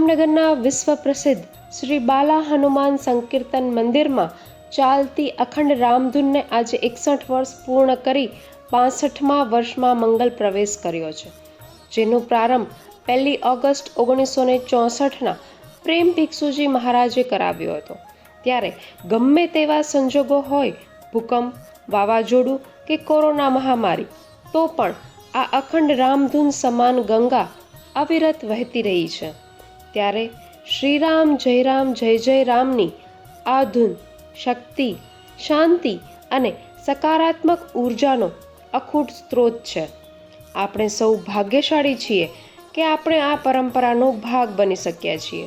જામનગરના વિશ્વ પ્રસિદ્ધ શ્રી બાલા હનુમાન સંકીર્તન મંદિરમાં ચાલતી અખંડ રામધૂનને આજે 61 વર્ષ પૂર્ણ કરી 65મા વર્ષમાં મંગલ પ્રવેશ કર્યો છે, જેનો પ્રારંભ 1 ઓગસ્ટ 1964ના પ્રેમ ભિક્ષુજી મહારાજે કરાવ્યો હતો। ત્યારે ગમે તેવા સંજોગો હોય, ભૂકંપ, વાવાઝોડું કે કોરોના મહામારી, તો પણ આ અખંડ રામધૂન સમાન ગંગા અવિરત વહેતી રહી છે। ત્યારે શ્રીરામ જય જય રામની આ ધૂન શક્તિ, શાંતિ અને સકારાત્મક ઉર્જાનો અખૂટ સ્ત્રોત છે। આપણે સૌ ભાગ્યશાળી છીએ કે આપણે આ પરંપરાનો ભાગ બની શક્યા છીએ।